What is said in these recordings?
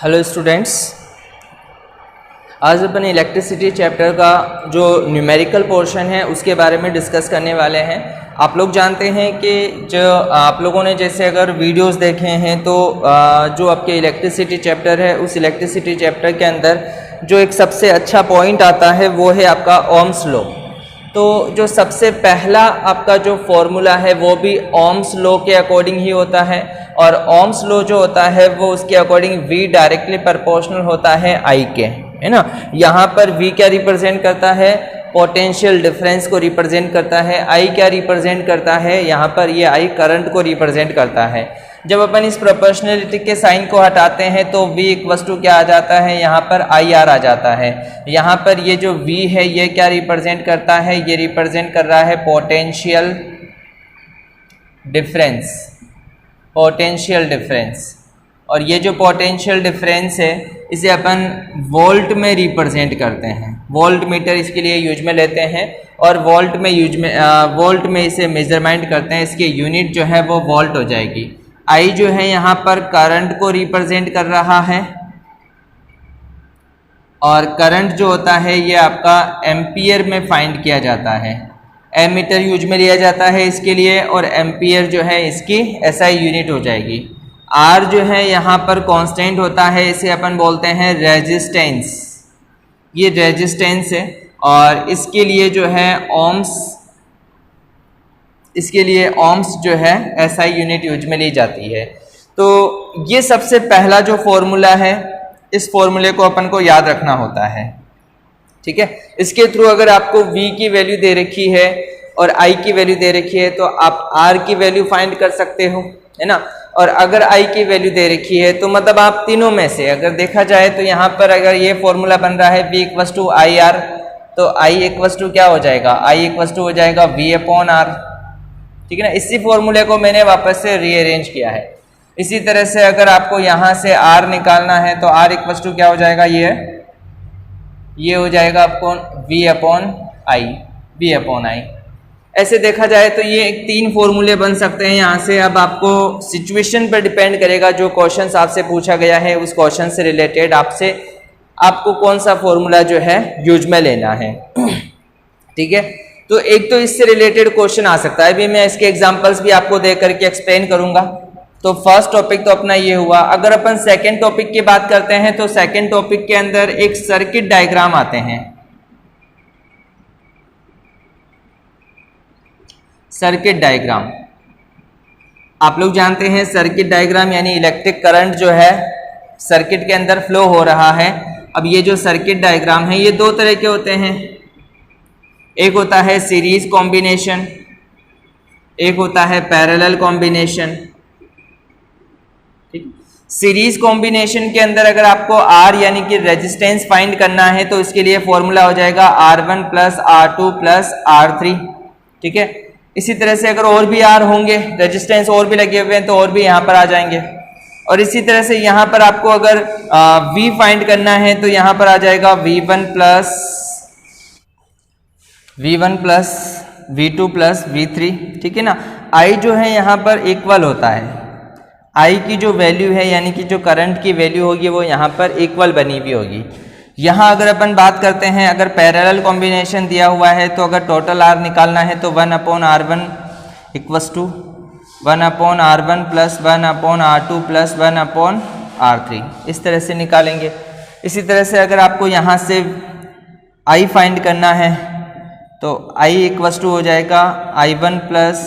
Hello students, आज अपन electricity chapter का जो न्यूमेरिकल पोर्शन है उसके बारे में डिस्कस करने वाले हैं। आप लोग जानते हैं कि जो आप लोगों ने जैसे अगर वीडियोस देखे हैं तो जो आपके इलेक्ट्रिसिटी चैप्टर है उस इलेक्ट्रिसिटी चैप्टर के अंदर जो एक सबसे अच्छा पॉइंट आता है वो है आपका ओम्स लॉ। तो जो सबसे पहला आपका जो फॉर्मूला है वो भी ओम्स लॉ के अकॉर्डिंग ही होता है और ओम्स लॉ जो होता है वो उसके अकॉर्डिंग V डायरेक्टली प्रोपोर्शनल होता है I के, है ना। यहाँ पर V क्या रिप्रेजेंट करता है? पोटेंशियल डिफरेंस को रिप्रेजेंट करता है। I क्या रिप्रेजेंट करता है? यहाँ पर ये I करंट को रिप्रेजेंट करता है। जब अपन इस प्रोपोर्शनलिटी के साइन को हटाते हैं तो V इक्वल्स टू क्या आ जाता है? यहाँ पर IR आ जाता है। यहाँ पर ये जो V है ये क्या रिप्रेजेंट करता है? ये रिप्रेजेंट कर रहा है पोटेंशियल डिफरेंस, पोटेंशियल डिफरेंस। और ये जो पोटेंशियल डिफरेंस है इसे अपन वोल्ट में रिप्रेजेंट करते हैं। वोल्ट मीटर इसके लिए यूज में लेते हैं और वोल्ट में इसे मेजरमेंट करते हैं। इसकी यूनिट जो है वो वोल्ट हो जाएगी। I जो है यहाँ पर करंट को रिप्रेजेंट कर रहा है और करंट जो होता है ये आपका एम्पियर में फाइंड किया जाता है। एमीटर यूज में लिया जाता है इसके लिए और एम्पियर जो है इसकी SI यूनिट हो जाएगी। R जो है यहाँ पर कांस्टेंट होता है, इसे अपन बोलते हैं रेजिस्टेंस। ये रेजिस्टेंस है और इसके लिए जो है ओम्स जो है SI यूनिट यूज में ली जाती है। तो ये सबसे पहला जो फॉर्मूला है इस फॉर्मूले को अपन को याद रखना होता है, ठीक है। इसके थ्रू अगर आपको V की वैल्यू दे रखी है और I की वैल्यू दे रखी है तो आप R की वैल्यू फाइंड कर सकते हो, है ना। और अगर I की वैल्यू दे रखी है तो मतलब आप तीनों में से अगर देखा जाए तो यहाँ पर अगर ये फॉर्मूला बन रहा है V इक्वल्स टू IR तो I इक्वल्स टू क्या हो जाएगा? I इक्वल्स टू हो जाएगा V अपॉन R, ठीक है ना। इसी फॉर्मूले को मैंने वापस से रीअरेंज किया है। इसी तरह से अगर आपको यहाँ से R निकालना है तो R इक्वल्स टू क्या हो जाएगा? ये हो जाएगा आपको V अपॉन I। ऐसे देखा जाए तो ये एक 3 फॉर्मूले बन सकते हैं यहाँ से। अब आपको सिचुएशन पर डिपेंड करेगा, जो क्वेश्चन आपसे पूछा गया है उस क्वेश्चन से रिलेटेड आपको कौन सा फॉर्मूला जो है यूज में लेना है, ठीक है। तो एक तो इससे रिलेटेड क्वेश्चन आ सकता है। अभी मैं इसके एग्जांपल्स भी आपको दे करके एक्सप्लेन करूंगा। तो फर्स्ट टॉपिक तो अपना ये हुआ। अगर अपन सेकंड टॉपिक की बात करते हैं तो सेकंड टॉपिक के अंदर एक सर्किट डायग्राम आते हैं। सर्किट डायग्राम आप लोग जानते हैं, सर्किट डायग्राम यानी इलेक्ट्रिक करंट जो है सर्किट के अंदर फ्लो हो रहा है। अब ये जो सर्किट डायग्राम है ये 2 तरह के होते हैं। एक होता है सीरीज कॉम्बिनेशन, एक होता है पैरेलल कॉम्बिनेशन, ठीक। सीरीज कॉम्बिनेशन के अंदर अगर आपको R यानी कि रेजिस्टेंस फाइंड करना है तो इसके लिए फॉर्मूला हो जाएगा R1 plus R2 plus R3, ठीक है। इसी तरह से अगर और भी R होंगे, रेजिस्टेंस और भी लगे हुए हैं तो और भी यहाँ पर आ जाएंगे। और इसी तरह से यहाँ पर आपको अगर V फाइंड करना है तो यहाँ पर आ जाएगा V1 plus V2 plus V3, ठीक है ना। I जो है यहाँ पर इक्वल होता है। I की जो वैल्यू है यानी कि जो करंट की वैल्यू होगी वो यहाँ पर इक्वल बनी हुई होगी। यहाँ अगर अपन बात करते हैं, अगर पैरेलल कॉम्बिनेशन दिया हुआ है तो अगर टोटल R निकालना है तो 1 upon R1 equals to 1 upon R1 plus 1 upon R2 plus 1 upon R3, इस तरह से निकालेंगे। इसी तरह से अगर आपको यहाँ से I फाइंड करना है तो I इक्वल्स टू हो जाएगा I1 plus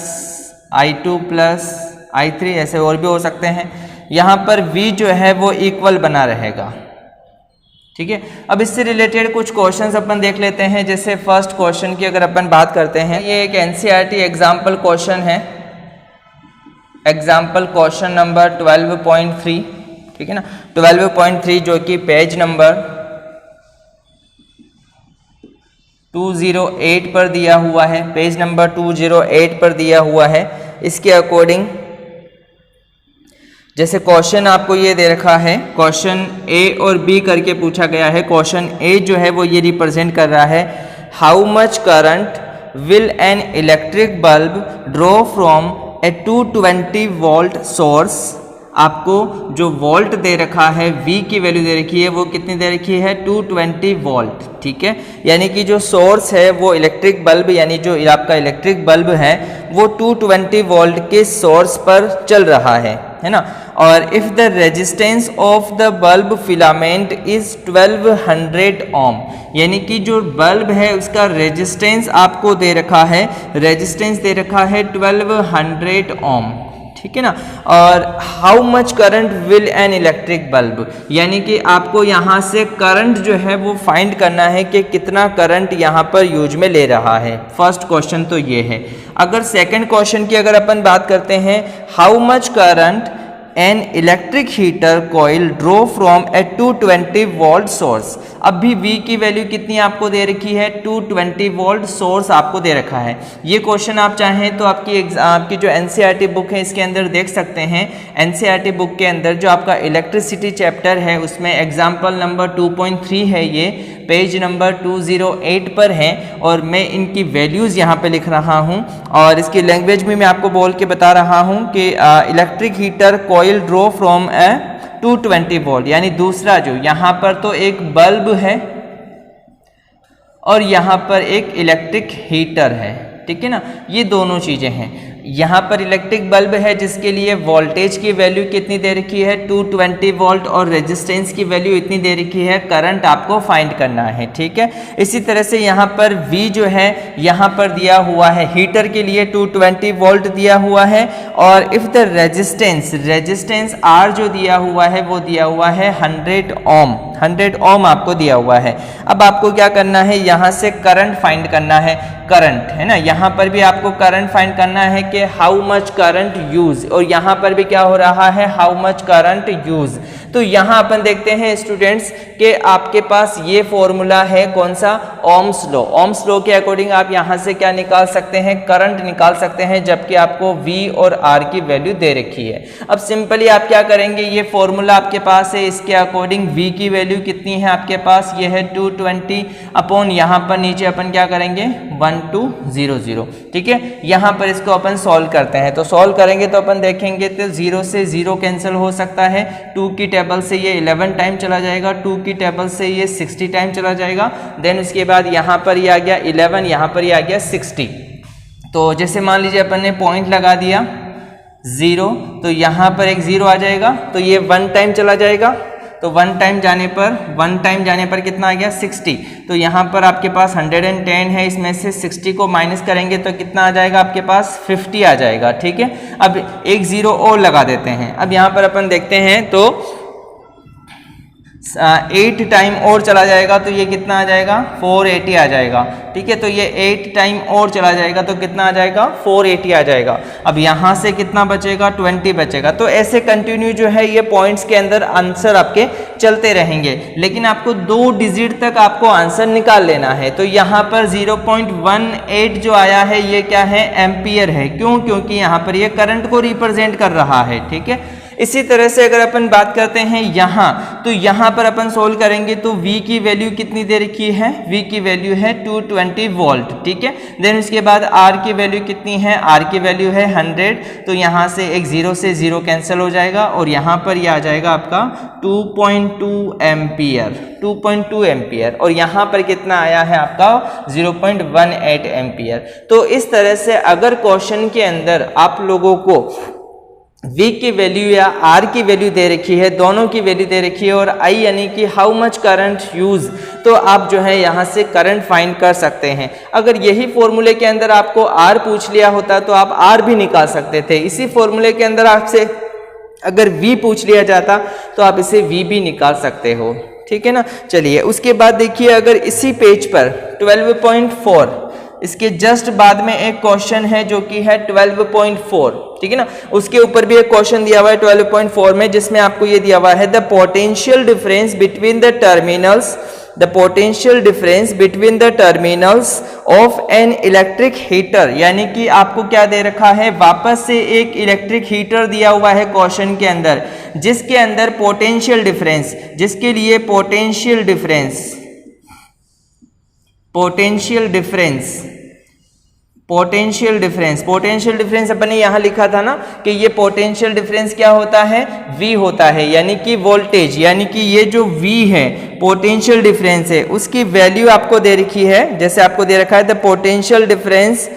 I2 plus I3, ऐसे और भी हो सकते हैं। यहाँ पर V जो है वो इक्वल बना रहेगा, ठीक है। अब इससे रिलेटेड कुछ क्वेश्चंस अपन देख लेते हैं। जैसे फर्स्ट क्वेश्चन की अगर अपन बात करते हैं, ये एक NCERT एग्जाम्पल क्वेश्चन है, एग्जाम्पल क्वेश्चन नंबर 12.3, ठीक है ना। 12.3 जो कि पेज नंबर 208 पर दिया हुआ है, पेज नंबर 208 पर दिया हुआ है। इसके अकॉर्डिंग जैसे क्वेश्चन आपको ये दे रखा है, क्वेश्चन A और B करके पूछा गया है। क्वेश्चन A जो है वो ये रिप्रेजेंट कर रहा है, how much current will an electric bulb draw from a 220 volt source आपको जो वोल्ट दे रखा है, V की वैल्यू दे रखी है, वो कितनी दे रखी है 220 वोल्ट, ठीक है। यानी कि जो सोर्स है वो इलेक्ट्रिक बल्ब, यानी जो आपका इलेक्ट्रिक बल्ब है वो 220 वोल्ट के सोर्स पर चल रहा है ना। और if the resistance of the bulb filament is 1200 ओम, यानी कि जो बल्ब है उसका रेजिस्टेंस आपको दे रखा है, रेजिस्टेंस दे रखा है 1200 ओम, ठीक है ना। और how much current will an electric bulb, यानी कि आपको यहाँ से करंट जो है वो फाइंड करना है कि कितना करंट यहाँ पर यूज में ले रहा है। फर्स्ट क्वेश्चन तो ये है। अगर सेकंड क्वेश्चन की अगर अपन बात करते हैं, how much current an electric heater coil draw from A 220 volt source. अब भी V की वैल्यू कितनी आपको दे रखी है 220 वोल्ट सोर्स आपको दे रखा है। ये क्वेश्चन आप चाहें तो आपकी जो NCERT बुक है इसके अंदर देख सकते हैं। NCERT बुक के अंदर जो आपका इलेक्ट्रिसिटी चैप्टर है उसमें एग्जाम्पल नंबर 2.3 है, ये पेज नंबर 208 पर है और मैं इनकी वैल्यूज़ यहाँ पे लिख रहा हूँ और इसकी लैंग्वेज भी मैं आपको बोल के बता रहा हूँ कि electric heater coil draw from A 220 volt, यानी दूसरा जो यहाँ पर तो एक बल्ब है और यहाँ पर एक इलेक्ट्रिक हीटर है, ठीक है ना। ये दोनों चीज़ें हैं। यहाँ पर इलेक्ट्रिक बल्ब है जिसके लिए वोल्टेज की वैल्यू कितनी दे रखी है 220 वोल्ट और रेजिस्टेंस की वैल्यू इतनी दे रखी है, करंट आपको फाइंड करना है, ठीक है। इसी तरह से यहाँ पर V जो है यहाँ पर दिया हुआ है, हीटर के लिए 220 वोल्ट दिया हुआ है और इफ़ द रेजिस्टेंस R जो दिया हुआ है वो दिया हुआ है 100 ओम आपको दिया हुआ है। अब आपको क्या करना है, यहाँ से करंट फाइंड करना है, करंट है ना। यहाँ पर भी आपको करंट फाइंड करना है कि हाउ मच करंट यूज, और यहाँ पर भी क्या हो रहा है हाउ मच करंट यूज। तो यहाँ अपन देखते हैं स्टूडेंट्स कि आपके पास ये फॉर्मूला है कौन सा, ओम्स लॉ। ओम्स लॉ के अकॉर्डिंग आप यहाँ से क्या निकाल सकते हैं, करंट निकाल सकते हैं, जबकि आपको V और R की वैल्यू दे रखी है। अब सिंपली आप क्या करेंगे, ये फॉर्मूला आपके पास है, इसके अकॉर्डिंग V की वैल्यू कितनी है आपके पास, ये है 220 अपॉन यहाँ पर नीचे अपन क्या करेंगे 1200, ठीक है। यहाँ पर इसको अपन सॉल्व करते हैं, तो सॉल्व करेंगे तो अपन देखेंगे तो 0 से 0 कैंसिल हो सकता है, 2 की टेबल से ये 11 टाइम चला जाएगा, 2 की टेबल से ये 60 टाइम चला जाएगा, देन उसके बाद यहाँ पर ये आ गया 11, यहाँ पर ये आ गया 60। तो जैसे मान लीजिए अपन ने पॉइंट लगा दिया 0, तो यहाँ पर एक 0 आ जाएगा, तो ये 1 टाइम चला जाएगा, तो 1 टाइम जाने पर कितना आ गया 60। तो यहाँ पर आपके पास 110 है, इसमें से 60 को माइनस करेंगे तो कितना आ जाएगा आपके पास 50 आ जाएगा, ठीक है। अब एक 0 और लगा देते हैं। अब यहाँ पर अपन देखते हैं तो 8 टाइम और चला जाएगा तो ये कितना आ जाएगा 480 आ जाएगा, ठीक है। तो ये 8 टाइम और चला जाएगा तो कितना आ जाएगा 480 आ जाएगा। अब यहाँ से कितना बचेगा 20 बचेगा। तो ऐसे कंटिन्यू जो है ये पॉइंट्स के अंदर आंसर आपके चलते रहेंगे, लेकिन आपको 2 डिजिट तक आपको आंसर निकाल लेना है। तो यहाँ पर 0.18 जो आया है ये क्या है एम्पियर है, क्यों, क्योंकि यहाँ पर ये करंट को रिप्रेजेंट कर रहा है, ठीक है। इसी तरह से अगर अपन बात करते हैं यहाँ, तो यहाँ पर अपन सोल्व करेंगे तो V की वैल्यू कितनी दे रखी है, V की वैल्यू है 220 वोल्ट, ठीक है। देन उसके बाद R की वैल्यू कितनी है, R की वैल्यू है 100, तो यहाँ से एक 0 से 0 कैंसिल हो जाएगा और यहाँ पर ये आ जाएगा आपका 2.2 एम्पियर और यहाँ पर कितना आया है आपका 0.18 एम्पियर। तो इस तरह से अगर क्वेश्चन के अंदर आप लोगों को V की वैल्यू या R की वैल्यू दे रखी है, दोनों की वैल्यू दे रखी है, और I यानी कि हाउ मच करंट यूज, तो आप जो है यहाँ से करंट फाइंड कर सकते हैं। अगर यही फॉर्मूले के अंदर आपको R पूछ लिया होता तो आप R भी निकाल सकते थे। इसी फॉर्मूले के अंदर आपसे अगर V पूछ लिया जाता तो आप इसे V भी निकाल सकते हो, ठीक है ना। चलिए उसके बाद देखिए, अगर इसी पेज पर 12.4 इसके जस्ट बाद में एक क्वेश्चन है जो कि है 12.4, ठीक है ना। उसके ऊपर भी एक क्वेश्चन दिया हुआ है 12.4 में, जिसमें आपको ये दिया हुआ है the potential difference between the terminals of an electric heater, यानी कि आपको क्या दे रखा है, वापस से एक इलेक्ट्रिक हीटर दिया हुआ है क्वेश्चन के अंदर, जिसके अंदर पोटेंशियल डिफरेंस, जिसके लिए पोटेंशियल डिफरेंस अपन ने यहाँ लिखा था ना कि ये पोटेंशियल डिफरेंस क्या होता है, V होता है, यानी कि वोल्टेज, यानी कि ये जो V है पोटेंशियल डिफरेंस है उसकी वैल्यू आपको दे रखी है, जैसे आपको दे रखा है the potential difference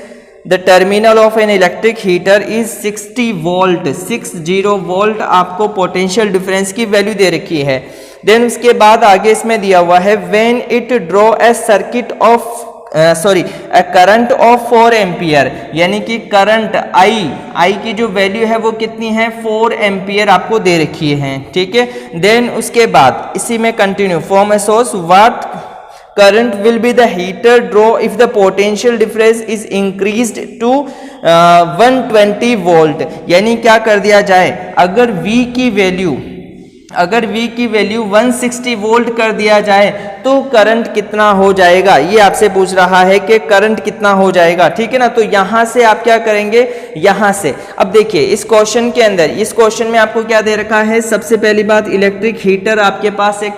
the terminal of an electric heater is 60 volt, 60 volt आपको पोटेंशियल डिफरेंस की वैल्यू दे रखी है। देन उसके बाद आगे इसमें दिया हुआ है when it draw a circuit of current of 4 ampere, यानी कि करंट I की जो वैल्यू है वो कितनी है 4 एम्पियर आपको दे रखी है, ठीक है। देन उसके बाद इसी में continue from a source what current will be the heater draw if the potential difference is increased to 120 volt, यानी क्या कर दिया जाए, अगर V की वैल्यू 160 वोल्ट कर दिया जाए तो करंट कितना हो जाएगा, ये आपसे पूछ रहा है कि करंट कितना हो जाएगा, ठीक है ना। तो यहां से आप क्या करेंगे, यहां से अब देखिए इस क्वेश्चन के अंदर, इस क्वेश्चन में आपको क्या दे रखा है, सबसे पहली बात इलेक्ट्रिक हीटर आपके पास एक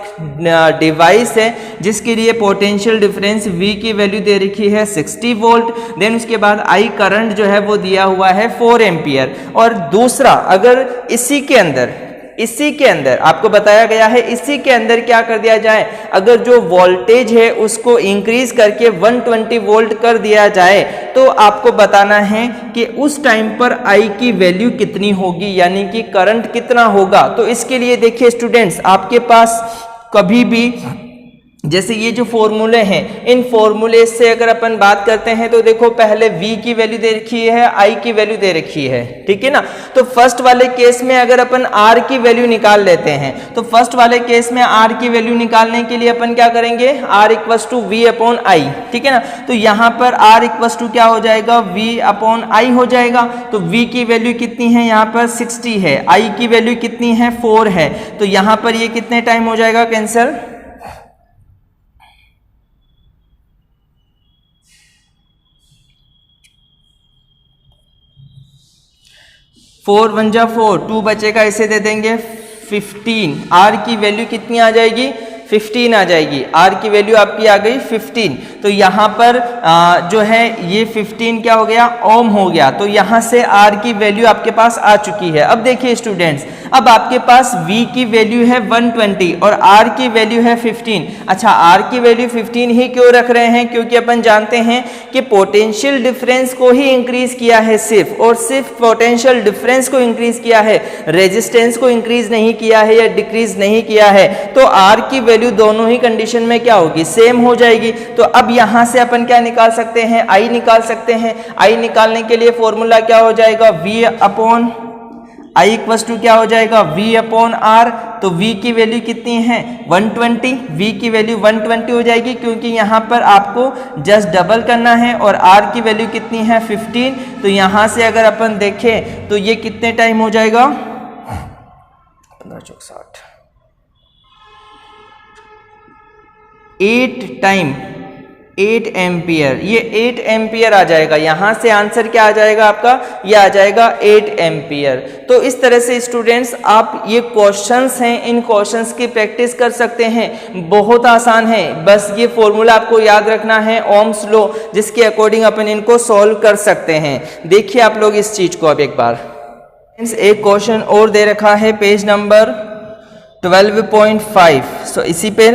डिवाइस है जिसके लिए पोटेंशियल डिफरेंस V की वैल्यू दे रखी है 60 वोल्ट। देन उसके बाद I करंट जो है वो दिया हुआ है 4 एम्पियर। और दूसरा अगर इसी के अंदर आपको बताया गया है, इसी के अंदर क्या कर दिया जाए, अगर जो वोल्टेज है उसको इंक्रीज करके 120 वोल्ट कर दिया जाए तो आपको बताना है कि उस टाइम पर I की वैल्यू कितनी होगी, यानी कि करंट कितना होगा। तो इसके लिए देखिए स्टूडेंट्स, आपके पास कभी भी जैसे ये जो फॉर्मूले हैं, इन फॉर्मूले से अगर अपन बात करते हैं तो देखो पहले V की वैल्यू दे रखी है, I की वैल्यू दे रखी है, ठीक है ना। तो फर्स्ट वाले केस में अगर अपन R की वैल्यू निकाल लेते हैं तो फर्स्ट वाले केस में R की वैल्यू निकालने के लिए अपन क्या करेंगे, R equals to V upon I, ठीक है ना। तो यहाँ पर R इक्वल्स टू क्या हो जाएगा, V अपॉन I हो जाएगा। तो V की वैल्यू कितनी है, यहाँ पर 60 है, I की वैल्यू कितनी है 4 है, तो यहाँ पर ये कितने टाइम हो जाएगा कैंसिल, 4 1 जा 4, 2 बचेगा, इसे दे देंगे 15। R की वैल्यू कितनी आ जाएगी, 15 आ जाएगी, R की वैल्यू आपकी आ गई 15। तो यहाँ पर जो है ये 15 क्या हो गया, ओम हो गया। तो यहाँ से R की वैल्यू आपके पास आ चुकी है। अब देखिए स्टूडेंट्स, अब आपके पास V की वैल्यू है 120 और R की वैल्यू है 15। अच्छा, R की वैल्यू 15 ही क्यों रख रहे हैं, क्योंकि अपन जानते हैं कि पोटेंशियल डिफरेंस को ही इंक्रीज किया है सिर्फ, और सिर्फ पोटेंशियल डिफरेंस को इंक्रीज किया है, रेजिस्टेंस को इंक्रीज नहीं किया है या डिक्रीज नहीं किया है। तो R की वैल्यू दोनों ही कंडीशन में क्या होगी, सेम हो जाएगी। तो अब यहां से अपन क्या निकाल सकते हैं, I निकाल सकते हैं। I निकालने के लिए फॉर्मूला क्या हो जाएगा, V upon I equals to क्या हो जाएगा, V अपॉन R। तो V की वैल्यू कितनी है 120, V की वैल्यू 120 हो जाएगी, क्योंकि यहाँ पर आपको जस्ट डबल करना है, और R की वैल्यू कितनी है 15। तो यहाँ से अगर अपन देखें तो ये कितने टाइम हो जाएगा, 15 चौक 60, 8 टाइम 8 एम्पियर, ये 8 एम्पियर आ जाएगा। यहां से आंसर क्या आ जाएगा आपका, ये आ जाएगा 8 एम्पियर। तो इस तरह से स्टूडेंट्स आप ये क्वेश्चंस हैं, इन क्वेश्चंस की प्रैक्टिस कर सकते हैं, बहुत आसान है। बस ये फॉर्मूला आपको याद रखना है, ओम्स लॉ, जिसके अकॉर्डिंग अपन इनको सॉल्व कर सकते हैं। देखिए आप लोग इस चीज को अब एक बार, एक क्वेश्चन और दे रखा है पेज नंबर 12.5। सो इसी पे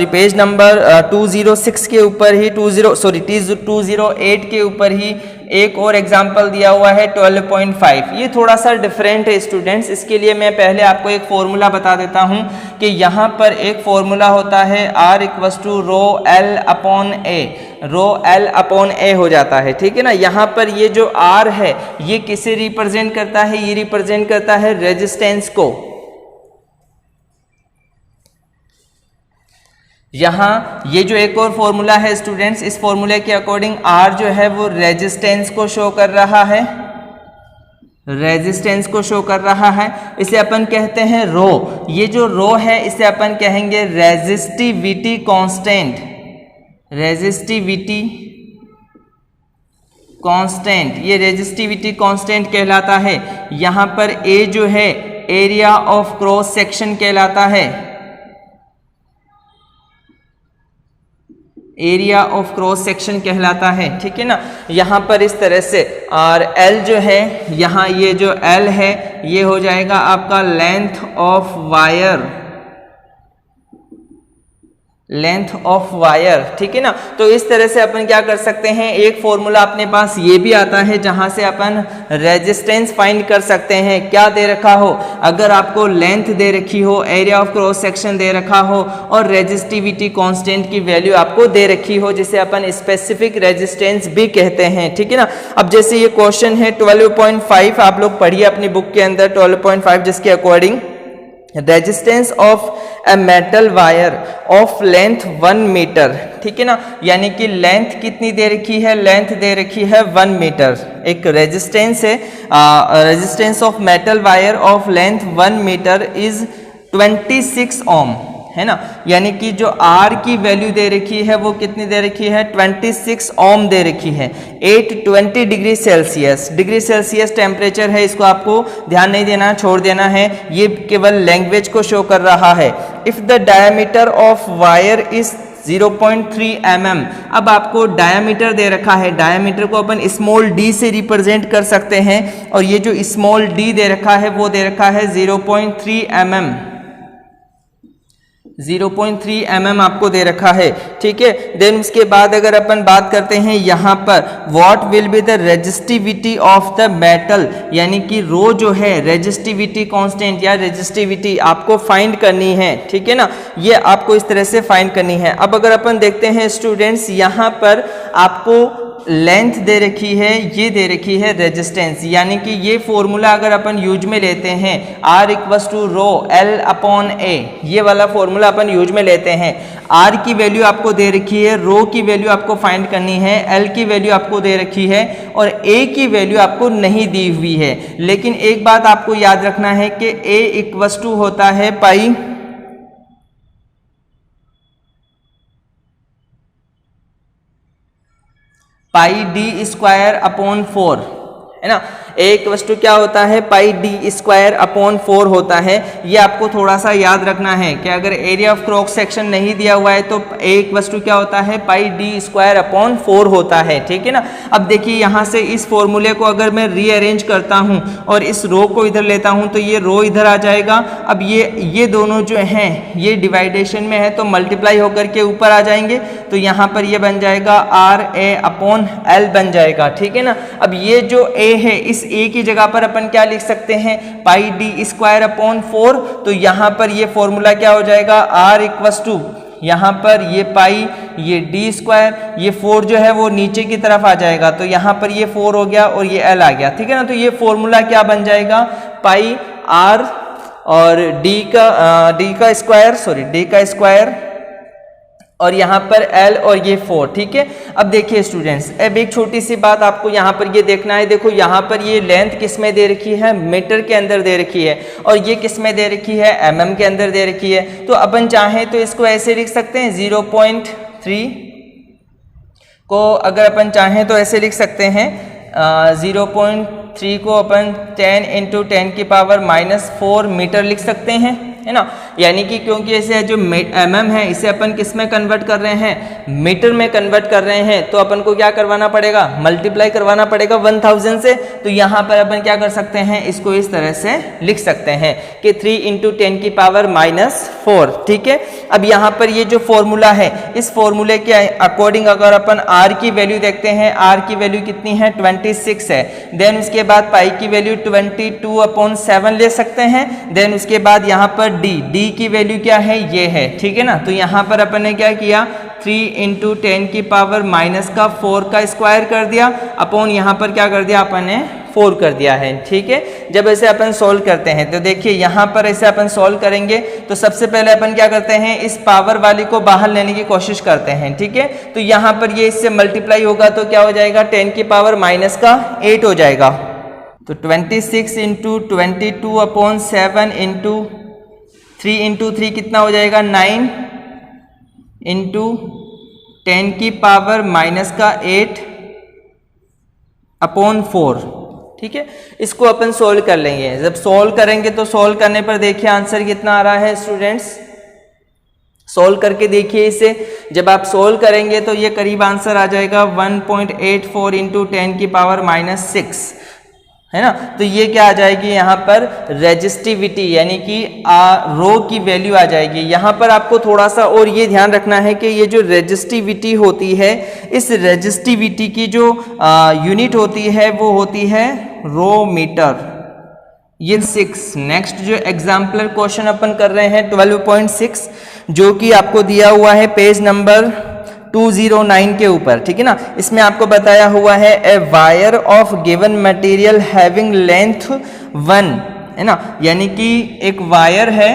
पेज नंबर 206 के ऊपर ही 208 के ऊपर ही एक और एग्जाम्पल दिया हुआ है 12.5। ये थोड़ा सा डिफरेंट है स्टूडेंट्स। इसके लिए मैं पहले आपको एक फॉर्मूला बता देता हूं कि यहाँ पर एक फॉर्मूला होता है R equals to rho L upon A, rho L upon A हो जाता है, ठीक है ना। यहाँ पर ये जो R है ये किसे रिप्रेजेंट करता है, ये रिप्रेजेंट करता है रेजिस्टेंस को। यहाँ ये जो एक और फॉर्मूला है स्टूडेंट्स, इस फॉर्मूले के अकॉर्डिंग R जो है वो रेजिस्टेंस को शो कर रहा है, रेजिस्टेंस को शो कर रहा है। इसे अपन कहते हैं रो। ये जो रो है इसे अपन कहेंगे रेजिस्टिविटी कांस्टेंट, रेजिस्टिविटी कांस्टेंट, ये रेजिस्टिविटी कांस्टेंट कहलाता है। यहाँ पर A जो है एरिया ऑफ क्रॉस सेक्शन कहलाता है, एरिया ऑफ क्रॉस सेक्शन कहलाता है, ठीक है ना। यहाँ पर इस तरह से, और L जो है यहाँ ये जो L है ये हो जाएगा आपका length of wire, length of wire, ठीक है ना। तो इस तरह से अपन क्या कर सकते हैं, एक फॉर्मूला अपने पास ये भी आता है जहां से अपन रेजिस्टेंस फाइंड कर सकते हैं। क्या दे रखा हो, अगर आपको लेंथ दे रखी हो, एरिया ऑफ क्रॉस सेक्शन दे रखा हो और रेजिस्टिविटी कांस्टेंट की वैल्यू आपको दे रखी हो, जिसे अपन स्पेसिफिक रेजिस्टेंस भी कहते हैं, ठीक है ना। अब जैसे ये क्वेश्चन है 12.5, आप लोग पढ़िए अपनी बुक के अंदर 12.5, जिसके according resistance of a metal wire of length 1 metre, ठीक है ना। यानी कि लेंथ कितनी दे रखी है, लेंथ दे रखी है 1 मीटर। एक रेजिस्टेंस है, resistance of metal wire of length 1 metre is 26 ohm, है ना। यानी कि जो R की वैल्यू दे रखी है वो कितनी दे रखी है, 26 ओम दे रखी है। 820 डिग्री सेल्सियस टेम्परेचर है, इसको आपको ध्यान नहीं देना, छोड़ देना है, ये केवल लैंग्वेज को शो कर रहा है। If the diameter of wire is 0.3 mm, अब आपको डायमीटर दे रखा है, डायमीटर को अपन स्मॉल d से रिप्रेजेंट कर सकते हैं, और ये जो स्मॉल d दे रखा है वो दे रखा है 0.3 mm, 0.3 mm आपको दे रखा है, ठीक है। देन उसके बाद अगर अपन बात करते हैं यहाँ पर what will be the resistivity of the metal, यानी कि रो जो है रेजिस्टिविटी कांस्टेंट या रेजिस्टिविटी आपको फाइंड करनी है, ठीक है ना। ये आपको इस तरह से फाइंड करनी है। अब अगर अपन देखते हैं स्टूडेंट्स, यहाँ पर आपको लेंथ दे रखी है, ये दे रखी है रेजिस्टेंस, यानी कि ये फॉर्मूला अगर अपन यूज में लेते हैं R equals to rho L upon A, ये वाला फॉर्मूला अपन यूज में लेते हैं। R की वैल्यू आपको दे रखी है, रो की वैल्यू आपको फाइंड करनी है, L की वैल्यू आपको दे रखी है और A की वैल्यू आपको नहीं दी हुई है। लेकिन एक बात आपको याद रखना है कि A इक्वस टू होता है पाई डी स्क्वायर अपॉन 4, है ना। एक वस्तु क्या होता है, पाई डी स्क्वायर अपॉन 4 होता है। ये आपको थोड़ा सा याद रखना है कि अगर एरिया ऑफ क्रॉस सेक्शन नहीं दिया हुआ है तो एक वस्तु क्या होता है, पाई डी स्क्वायर अपॉन 4 होता है, ठीक है ना। अब देखिए यहाँ से इस फॉर्मूले को अगर मैं रीअरेंज करता हूँ और इस रो को इधर लेता हूँ तो ये रो इधर आ जाएगा। अब ये दोनों जो हैं ये डिवाइडेशन में है तो मल्टीप्लाई होकर के ऊपर आ जाएंगे, तो यहाँ पर ये बन जाएगा आर ए अपॉन एल बन जाएगा, ठीक है ना। अब ये जो ए है, इस ए की जगह पर अपन क्या लिख सकते हैं, पाई डी स्क्वायर अपॉन 4, तो यहाँ पर ये फॉर्मूला क्या हो जाएगा, आर इक्वस टू यहाँ पर ये पाई, ये डी स्क्वायर, ये 4 जो है वो नीचे की तरफ आ जाएगा, तो यहाँ पर ये 4 हो गया और ये एल आ गया, ठीक है ना। तो ये फॉर्मूला क्या बन जाएगा, पाई आर और डी का स्क्वायर और यहाँ पर L और ये 4, ठीक है। अब देखिए स्टूडेंट्स, अब एक छोटी सी बात आपको यहाँ पर ये देखना है। देखो यहाँ पर ये लेंथ किस में दे रखी है, मीटर के अंदर दे रखी है, और ये किस में दे रखी है, mm के अंदर दे रखी है। तो अपन चाहें तो इसको ऐसे लिख सकते हैं, 0.3 को अगर अपन चाहें तो ऐसे लिख सकते हैं, 0.3 को अपन 10 × 10⁻⁻4 मीटर लिख सकते हैं, है ना। यानी कि क्योंकि ऐसे जो mm है इसे अपन किस में कन्वर्ट कर रहे हैं, मीटर में कन्वर्ट कर रहे हैं, तो अपन को क्या करवाना पड़ेगा, मल्टीप्लाई करवाना पड़ेगा 1000 से। तो यहाँ पर अपन क्या कर सकते हैं, इसको इस तरह से लिख सकते हैं कि 3 × 10⁻⁻4, ठीक है। अब यहाँ पर ये जो फॉर्मूला है, इस फॉर्मूले के अकॉर्डिंग अगर अपन R की वैल्यू देखते हैं, R की वैल्यू कितनी है, 26 है। देन उसके बाद पाई की वैल्यू 22/7 ले सकते हैं। देन उसके बाद यहाँ पर D की वैल्यू क्या है, ये है, ठीक है ना। तो यहाँ पर अपन ने क्या किया, 3 × 10⁻⁻4 का स्क्वायर कर दिया अपॉन यहाँ पर क्या कर दिया अपन ने, 4 कर दिया है, ठीक है। जब ऐसे अपन सोल्व करते हैं तो देखिए यहाँ पर ऐसे अपन सोल्व करेंगे तो सबसे पहले अपन क्या करते हैं, इस पावर वाली को बाहर लेने की कोशिश करते हैं, ठीक है। तो यहाँ पर ये इससे मल्टीप्लाई होगा तो क्या हो जाएगा, 10⁻⁻8 हो जाएगा। तो 26 × 22/7 × 3 × 3 कितना हो जाएगा, 9 × 10⁻⁻8 अपॉन 4, ठीक है। इसको अपन सोल्व कर लेंगे। जब सोल्व करेंगे तो सोल्व करने पर देखिए आंसर कितना आ रहा है स्टूडेंट्स, सोल्व करके देखिए इसे। जब आप सोल्व करेंगे तो ये करीब आंसर आ जाएगा 1.84 इंटू 10 की पावर -6, है ना। तो ये क्या आ जाएगी यहाँ पर रेजिस्टिविटी, यानी कि रो की वैल्यू आ जाएगी। यहाँ पर आपको थोड़ा सा और ये ध्यान रखना है कि ये जो रेजिस्टिविटी होती है, इस रेजिस्टिविटी की जो यूनिट होती है वो होती है रो मीटर। ये 6 नेक्स्ट जो एग्जाम्पलर क्वेश्चन अपन कर रहे हैं 12.6, जो कि आपको दिया हुआ है पेज नंबर 209 के ऊपर, ठीक है ना। इसमें आपको बताया हुआ है a wire of given material having length 1, है ना, यानी कि एक वायर है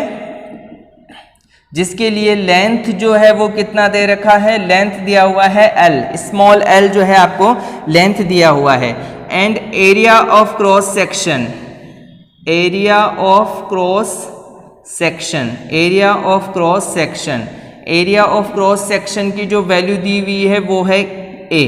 जिसके लिए लेंथ जो है वो कितना दे रखा है, लेंथ दिया हुआ है L, स्मॉल l जो है आपको लेंथ दिया हुआ है। And area of cross section, area of cross section, area of cross section, area of cross section की जो वैल्यू दी हुई है वो है A,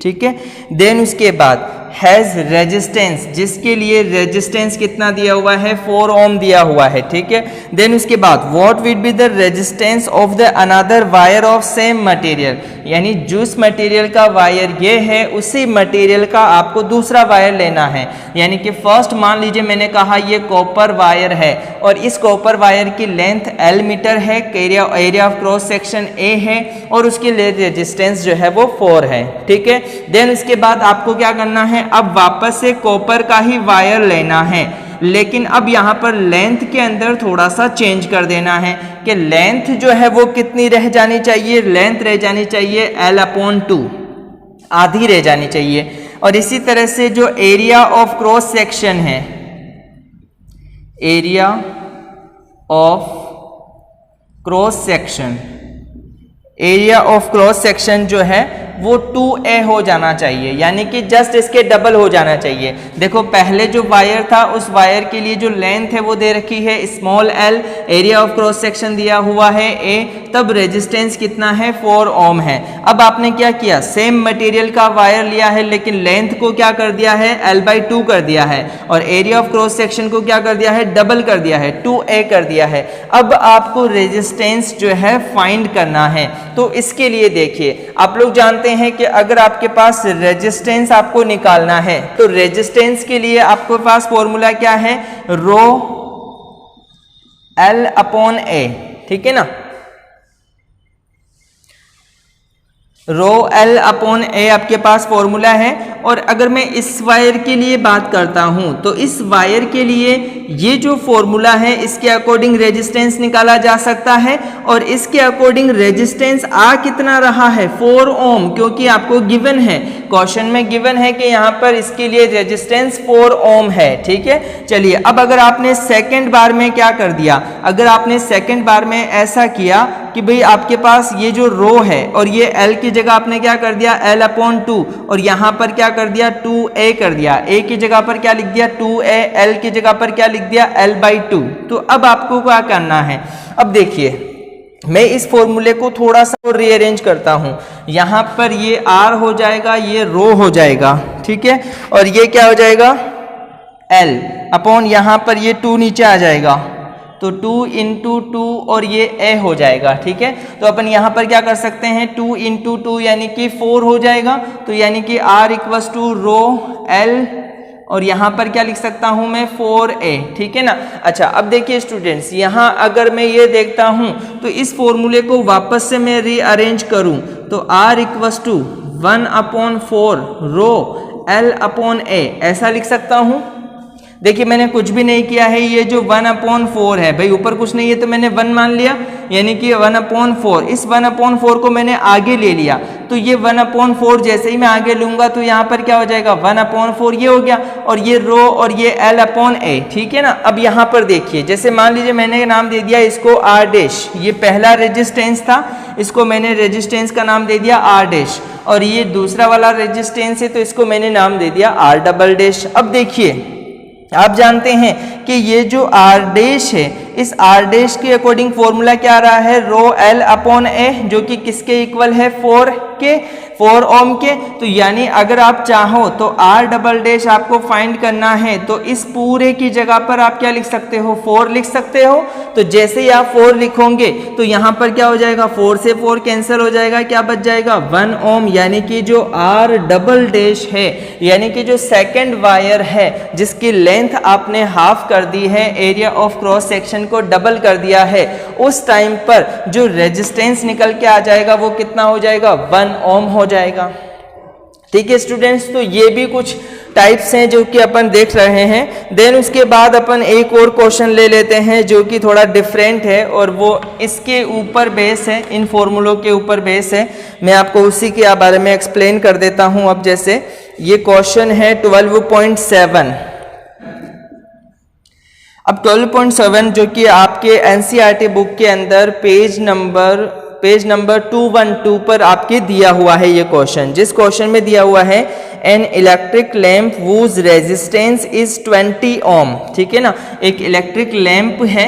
ठीक है। देन उसके बाद हैज रेजिस्टेंस, जिसके लिए रेजिस्टेंस कितना दिया हुआ है 4 ओम दिया हुआ है, ठीक है। देन उसके बाद what will be the resistance of the another wire of same material, यानी जिस मटेरियल का वायर ये है उसी मटेरियल का आपको दूसरा वायर लेना है। यानी कि फर्स्ट मान लीजिए मैंने कहा ये कॉपर वायर है और इस कॉपर वायर की लेंथ L मीटर है, area of cross section A है और उसके लिए रेजिस्टेंस जो है वो 4 है, ठीक है। देन उसके बाद आपको क्या करना है, अब वापस से कॉपर का ही वायर लेना है, लेकिन अब यहाँ पर लेंथ के अंदर थोड़ा सा चेंज कर देना है कि लेंथ जो है वो कितनी रह जानी चाहिए, लेंथ रह जानी चाहिए L/2, आधी रह जानी चाहिए। और इसी तरह से जो एरिया ऑफ क्रॉस सेक्शन है, area of cross section, area of cross section जो है वो 2A हो जाना चाहिए, यानी कि जस्ट इसके डबल हो जाना चाहिए। देखो पहले जो वायर था उस वायर के लिए जो लेंथ है वो दे रखी है small l, area of cross section दिया हुआ है A, तब रेजिस्टेंस कितना है 4 ओम है। अब आपने क्या किया, सेम मटेरियल का वायर लिया है लेकिन लेंथ को क्या कर दिया है L/2 कर दिया है और एरिया ऑफ क्रॉस सेक्शन को क्या कर दिया है, डबल कर दिया है, 2A कर दिया है। अब आपको रेजिस्टेंस जो है फाइंड करना है। तो इसके लिए देखिए, आप लोग जानते हैं कि अगर आपके पास रेजिस्टेंस आपको निकालना है तो रेजिस्टेंस के लिए आपके पास फॉर्मूला क्या है, रो L/A, ठीक है ना, रो L/A आपके पास फॉर्मूला है। और अगर मैं इस वायर के लिए बात करता हूं तो इस वायर के लिए ये जो फॉर्मूला है इसके अकॉर्डिंग रेजिस्टेंस निकाला जा सकता है और इसके अकॉर्डिंग रेजिस्टेंस आ कितना रहा है 4 ओम, क्योंकि आपको गिवन है, क्वेश्चन में गिवन है कि यहाँ पर इसके लिए रेजिस्टेंस 4 ओम है, ठीक है। चलिए अब अगर आपने सेकेंड बार में क्या कर दिया, अगर आपने सेकेंड बार में ऐसा किया कि भाई आपके पास ये जो रो है और ये L की जगह आपने क्या कर दिया L/2 और यहाँ पर क्या कर दिया 2A कर दिया, A की जगह पर क्या लिख दिया 2A, L की जगह पर क्या लिख दिया L/2। तो अब आपको क्या करना है, अब देखिए मैं इस फॉर्मूले को थोड़ा सा रीअरेंज करता हूं, यहां पर ये R हो जाएगा, ये रो हो जाएगा, ठीक है, और ये क्या हो जाएगा L अपॉन यहां पर ये 2 नीचे आ जाएगा तो 2 × 2 और ये A हो जाएगा, ठीक है। तो अपन यहाँ पर क्या कर सकते हैं 2 × 2 यानी कि 4 हो जाएगा, तो यानी कि R = रो L और यहाँ पर क्या लिख सकता हूँ मैं 4A, ठीक है ना। अच्छा अब देखिए स्टूडेंट्स, यहाँ अगर मैं ये देखता हूँ तो इस फॉर्मूले को वापस से मैं रीअरेंज करूँ तो R = 1/4 रो L/A ऐसा लिख सकता हूँ। देखिए मैंने कुछ भी नहीं किया है, ये जो 1/4 है भाई ऊपर कुछ नहीं है तो मैंने 1 मान लिया, यानी कि 1/4, इस 1/4 को मैंने आगे ले लिया तो ये 1/4 जैसे ही मैं आगे लूंगा तो यहाँ पर क्या हो जाएगा 1/4 ये हो गया और ये रो और ये L/A, ठीक है ना। अब यहाँ पर देखिए, जैसे मान लीजिए मैंने नाम दे दिया इसको R', ये पहला रेजिस्टेंस था, इसको मैंने रेजिस्टेंस का नाम दे दिया R', और ये दूसरा वाला रेजिस्टेंस है तो इसको मैंने नाम दे दिया R'। अब देखिए आप जानते हैं कि ये जो R' है इस आर डैश के अकॉर्डिंग फॉर्मूला क्या आ रहा है, रो एल अपॉन ए, जो कि किसके इक्वल है, 4 ओम के। तो यानी अगर आप चाहो तो आर डबल डैश आपको फाइंड करना है तो इस पूरे की जगह पर आप क्या लिख सकते हो, 4 लिख सकते हो। तो जैसे ही आप 4 लिखोगे तो यहां पर क्या हो जाएगा, 4 से 4 कैंसिल हो जाएगा, क्या बच जाएगा 1 ओम। यानी कि जो आर डबल डैश है, यानी कि जो सेकंड वायर है जिसकी लेंथ आपने हाफ कर दी है, एरिया ऑफ क्रॉस सेक्शन को डबल कर दिया है, उस टाइम पर जो रेजिस्टेंस निकल के आ जाएगा वो कितना हो जाएगा, 1 ओम हो जाएगा। ठीक है स्टूडेंट्स, तो ये भी कुछ टाइप्स हैं जो कि अपन देख रहे हैं। देन उसके बाद अपन एक और क्वेश्चन ले लेते हैं जो कि थोड़ा डिफरेंट है और वो इसके ऊपर बेस है, इन फॉर्मूलों के ऊपर बेस है। मैं आपको उसी के बारे में एक्सप्लेन कर देता हूं। अब जैसे ये क्वेश्चन है 12.7। अब 12.7 जो कि आपके एनसीईआरटी बुक के अंदर पेज नंबर 212 पर आपके दिया हुआ है ये क्वेश्चन। जिस क्वेश्चन में दिया हुआ है an electric lamp whose resistance is 20 ओम। ठीक है ना, एक इलेक्ट्रिक लैंप है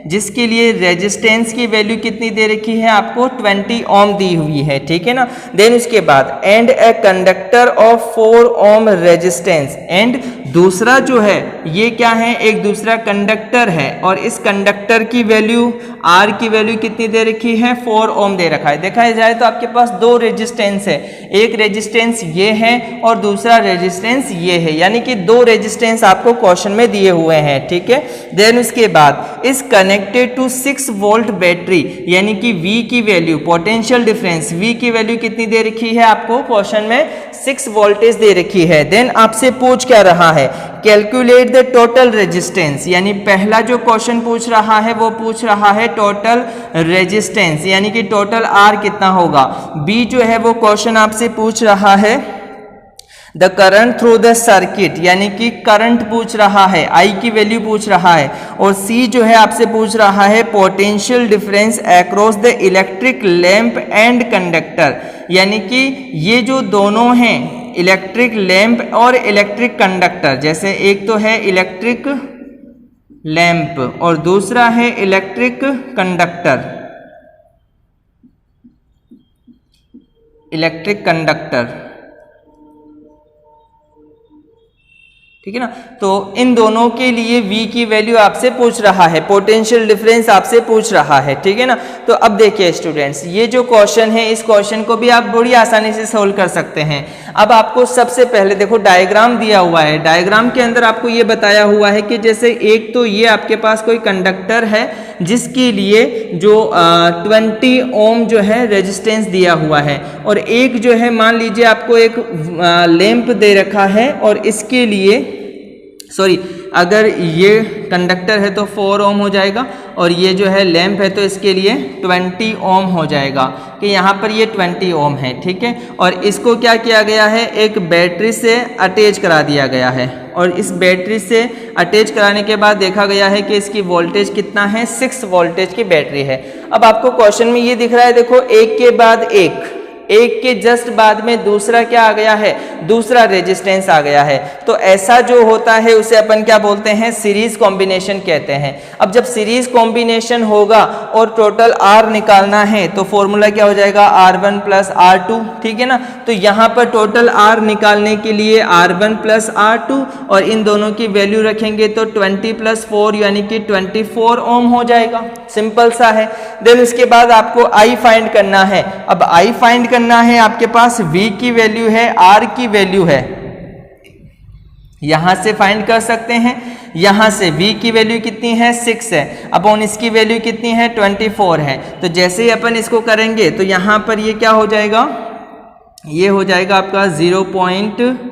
जिसके लिए रेजिस्टेंस की वैल्यू कितनी दे रखी है, आपको 20 ओम दी हुई है। ठीक है ना, देन उसके बाद and a conductor of 4 ohm resistance, and दूसरा जो है ये क्या है, एक दूसरा कंडक्टर है और इस कंडक्टर की वैल्यू आर की वैल्यू कितनी दे रखी है, 4 ओम दे रखा है। देखा जाए तो आपके पास दो रेजिस्टेंस है, एक रेजिस्टेंस ये है और दूसरा रेजिस्टेंस ये है, यानी कि दो रेजिस्टेंस आपको क्वेश्चन में दिए हुए हैं। ठीक है, देन उसके बाद इस कनेक्टेड टू 6 वोल्ट बैटरी, यानी कि V की वैल्यू, पोटेंशियल डिफरेंस V की वैल्यू कितनी दे रखी है आपको क्वेश्चन में, 6 वोल्टेज दे रखी है। देन आपसे पूछ क्या रहा है, कैलकुलेट द टोटल रेजिस्टेंस, यानी पहला जो क्वेश्चन पूछ रहा है वो पूछ रहा है टोटल रेजिस्टेंस, यानी कि टोटल R कितना होगा। B जो है वो क्वेश्चन आपसे पूछ रहा है the current through the circuit, यानी कि करंट पूछ रहा है, I की वैल्यू पूछ रहा है। और C जो है आपसे पूछ रहा है potential difference across the electric lamp and conductor, यानी कि ये जो दोनों हैं इलेक्ट्रिक लैंप और इलेक्ट्रिक कंडक्टर, जैसे एक तो है इलेक्ट्रिक लैंप और दूसरा है इलेक्ट्रिक कंडक्टर, इलेक्ट्रिक कंडक्टर। ठीक है ना, तो इन दोनों के लिए V की वैल्यू आपसे पूछ रहा है, पोटेंशियल डिफरेंस आपसे पूछ रहा है। ठीक है ना, तो अब देखिए स्टूडेंट्स, ये जो क्वेश्चन है इस क्वेश्चन को भी आप बड़ी आसानी से सोल्व कर सकते हैं। अब आपको सबसे पहले देखो डायग्राम दिया हुआ है, डायग्राम के अंदर आपको ये बताया हुआ है कि जैसे एक तो ये आपके पास कोई कंडक्टर है जिसके लिए जो 20 ओम जो है रेजिस्टेंस दिया हुआ है, और एक जो है मान लीजिए आपको एक लैंप दे रखा है और इसके लिए अगर ये कंडक्टर है तो 4 ओम हो जाएगा और ये जो है लैंप है तो इसके लिए 20 ओम हो जाएगा कि यहाँ पर ये 20 ओम है। ठीक है, और इसको क्या किया गया है, एक बैटरी से अटैच करा दिया गया है और इस बैटरी से अटैच कराने के बाद देखा गया है कि इसकी वोल्टेज कितना है, 6 वोल्टेज की बैटरी है। अब आपको क्वेश्चन में ये दिख रहा है, देखो एक के बाद एक के जस्ट बाद में दूसरा क्या आ गया है, दूसरा रेजिस्टेंस आ गया है। तो ऐसा जो होता है उसे अपन क्या बोलते हैं, सीरीज कॉम्बिनेशन कहते हैं। अब जब सीरीज कॉम्बिनेशन होगा और टोटल R निकालना है तो फॉर्मूला क्या हो जाएगा, R1 प्लस R2। ठीक है ना, तो यहाँ पर टोटल R निकालने के लिए R1 प्लस R2 और इन दोनों की वैल्यू रखेंगे तो 20 प्लस 4 यानी कि 24 ओम हो जाएगा। सिंपल सा है। देन उसके बाद आपको I फाइंड करना है। अब I फाइंड करना है, आपके पास V की वैल्यू है, R की वैल्यू है, यहां से फाइंड कर सकते हैं। यहां से V की वैल्यू कितनी है, 6 है, अपॉन इसकी वैल्यू कितनी है, 24 है। तो जैसे ही अपन इसको करेंगे तो यहां पर ये क्या हो जाएगा, ये हो जाएगा आपका 0.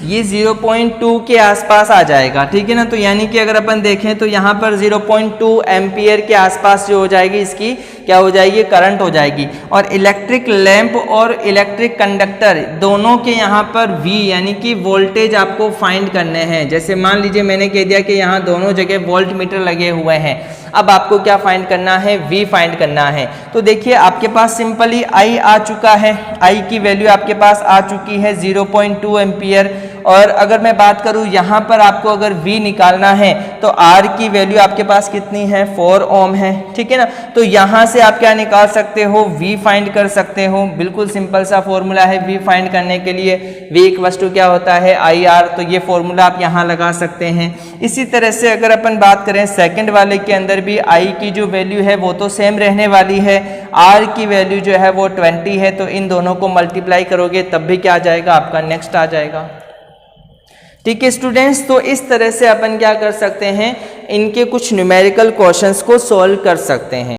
ये 0.2 के आसपास आ जाएगा, ठीक है ना। तो यानी कि अगर अपन देखें तो यहाँ पर 0.2 एम्पियर के आसपास जो हो जाएगी इसकी क्या हो जाएगी, करंट हो जाएगी। और इलेक्ट्रिक लैंप और इलेक्ट्रिक कंडक्टर दोनों के यहाँ पर V यानी कि वोल्टेज आपको फाइंड करने हैं। जैसे मान लीजिए मैंने कह दिया कि यहाँ दोनों जगह वोल्ट मीटर लगे हुए हैं, अब आपको क्या फाइंड करना है, V फाइंड करना है। तो देखिए आपके पास सिंपली I आ चुका है, I की वैल्यू आपके पास आ चुकी है 0.2 एम्पियर। और अगर मैं बात करूं यहाँ पर आपको अगर V निकालना है तो R की वैल्यू आपके पास कितनी है, 4 ओम है, ठीक है ना। तो यहाँ से आप क्या निकाल सकते हो, V फाइंड कर सकते हो। बिल्कुल सिंपल सा फॉर्मूला है V फाइंड करने के लिए, V इक्वल्स टू क्या होता है, IR। तो ये फॉर्मूला आप यहाँ लगा सकते हैं। इसी तरह से अगर अपन बात करें सेकंड वाले के अंदर भी I की जो वैल्यू है वो तो सेम रहने वाली है, R की वैल्यू जो है वो 20 है। तो इन दोनों को मल्टीप्लाई करोगे तब भी क्या आ जाएगा, आपका नेक्स्ट आ जाएगा। ठीक है स्टूडेंट्स, तो इस तरह से अपन क्या कर सकते हैं, इनके कुछ न्यूमेरिकल क्वेश्चंस को सॉल्व कर सकते हैं।